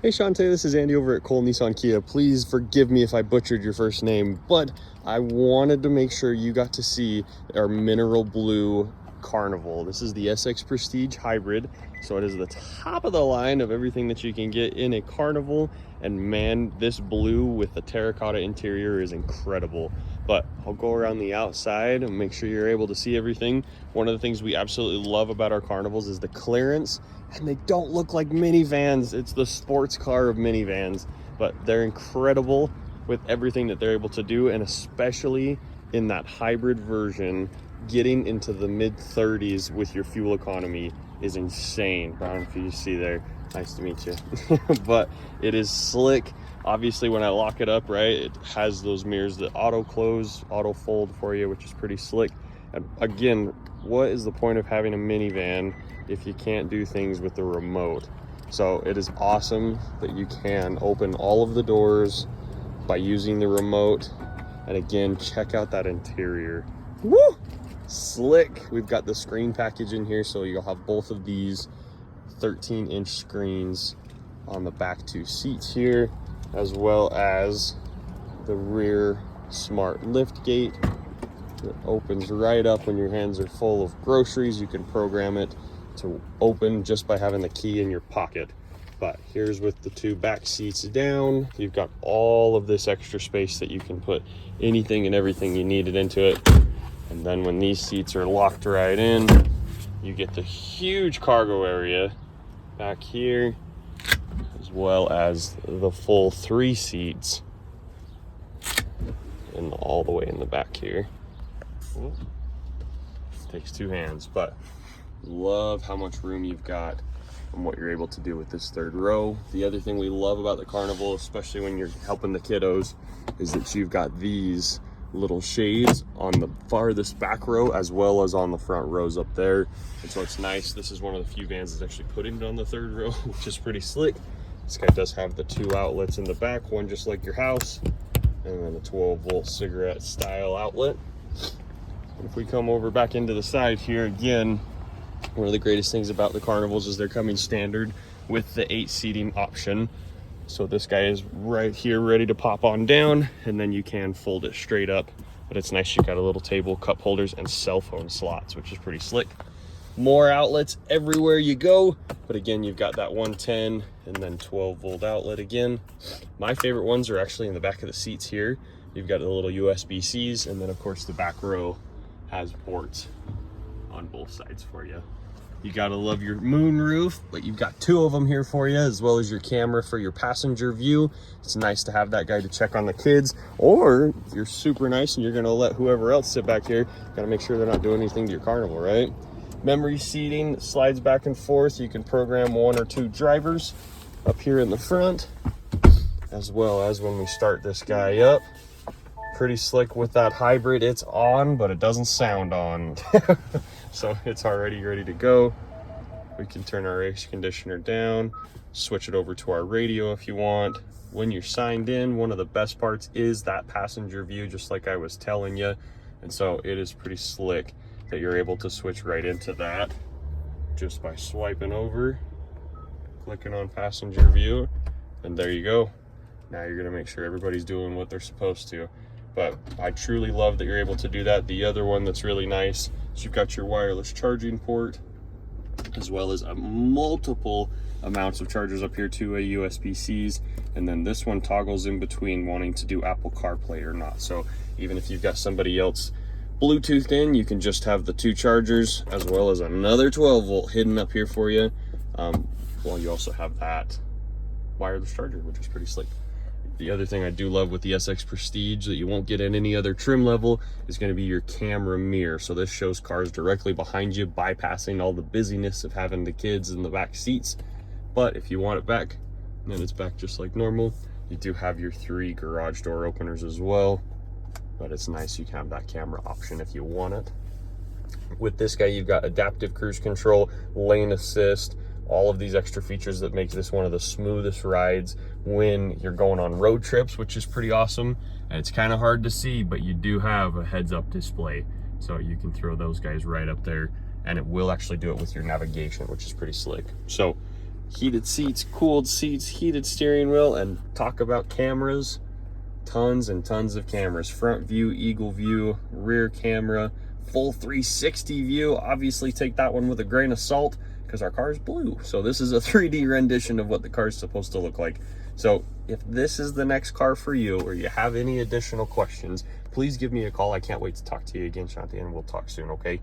Hey Shantae, this is Andy over at Cole Nissan Kia. Please forgive me if I butchered your first name, but I wanted to make sure you got to see our mineral blue Carnival. This is the SX Prestige Hybrid, so it is the top of the line of everything that you can get in a Carnival. And man, this blue with the terracotta interior is incredible. But I'll go around the outside and make sure you're able to see everything. One of the things we absolutely love about our Carnivals is the clearance, and they don't look like minivans. It's the sports car of minivans, but they're incredible with everything that they're able to do, and especially in that hybrid version, getting into the mid-30s with your fuel economy is insane. Brown, if you see there, nice to meet you. But it is slick. Obviously, when I lock it up, right, it has those mirrors that auto close, auto fold for you, which is pretty slick. And again, what is the point of having a minivan if you can't do things with the remote? So it is awesome that you can open all of the doors by using the remote. And again, check out that interior. Woo! Slick. We've got the screen package in here, so you'll have both of these 13-inch screens on the back two seats here, as well as the rear smart lift gate that opens right up when your hands are full of groceries. You can program it to open just by having the key in your pocket. But here's with the two back seats down, you've got all of this extra space that you can put anything and everything you needed into it. And then when these seats are locked right in, you get the huge cargo area back here, as well as the full 3 seats and all the way in the back here. Ooh. Takes 2 hands, but love how much room you've got and what you're able to do with this 3rd row. The other thing we love about the Carnival, especially when you're helping the kiddos, is that you've got these little shades on the farthest back row as well as on the front rows up there. And so it's nice. This is one of the few vans that's actually putting it on the 3rd row, which is pretty slick. This guy does have the 2 outlets in the back, one just like your house, and then a 12-volt cigarette style outlet. If we come over back into the side here, again, one of the greatest things about the Carnivals is they're coming standard with the 8 seating option. So this guy is right here ready to pop on down, and then you can fold it straight up. But it's nice, you got a little table, cup holders, and cell phone slots, which is pretty slick. More outlets everywhere you go, but again, you've got that 110 and then 12-volt outlet again. My favorite ones are actually in the back of the seats here. You've got the little USB-Cs, and then of course the back row has ports on both sides for you. You gotta love your moon roof, but you've got 2 of them here for you, as well as your camera for your passenger view. It's nice to have that guy to check on the kids, or if you're super nice and you're gonna let whoever else sit back here, gotta make sure they're not doing anything to your Carnival, right? Memory seating slides back and forth. You can program 1 or 2 drivers up here in the front, as well as when we start this guy up. Pretty slick with that hybrid. It's on, but it doesn't sound on. So it's already ready to go. We can turn our air conditioner down, switch it over to our radio if you want. When you're signed in, one of the best parts is that passenger view, just like I was telling you. And so it is pretty slick that you're able to switch right into that just by swiping over, clicking on passenger view, and there you go. Now you're gonna make sure everybody's doing what they're supposed to. But I truly love that you're able to do that. The other one that's really nice is you've got your wireless charging port, as well as multiple amounts of chargers up here, 2 USB-Cs, and then this one toggles in between wanting to do Apple CarPlay or not. So even if you've got somebody else Bluetoothed in, you can just have the 2 chargers, as well as another 12-volt hidden up here for you. Well, you also have that wireless charger, which is pretty slick. The other thing I do love with the SX Prestige that you won't get in any other trim level is going to be your camera mirror. So this shows cars directly behind you, bypassing all the busyness of having the kids in the back seats. But if you want it back, then it's back just like normal. You do have your 3 garage door openers as well, but it's nice you can have that camera option if you want it. With this guy, you've got adaptive cruise control, lane assist, all of these extra features that make this one of the smoothest rides when you're going on road trips, which is pretty awesome. And it's kind of hard to see, but you do have a heads-up display, so you can throw those guys right up there, and it will actually do it with your navigation, which is pretty slick. So heated seats, cooled seats, heated steering wheel, and talk about cameras. Tons and tons of cameras. Front view, eagle view, rear camera, full 360 view. Obviously take that one with a grain of salt because our car is blue. So this is a 3D rendition of what the car is supposed to look like. So if this is the next car for you, or you have any additional questions, please give me a call. I can't wait to talk to you again, Shanti, and we'll talk soon, okay?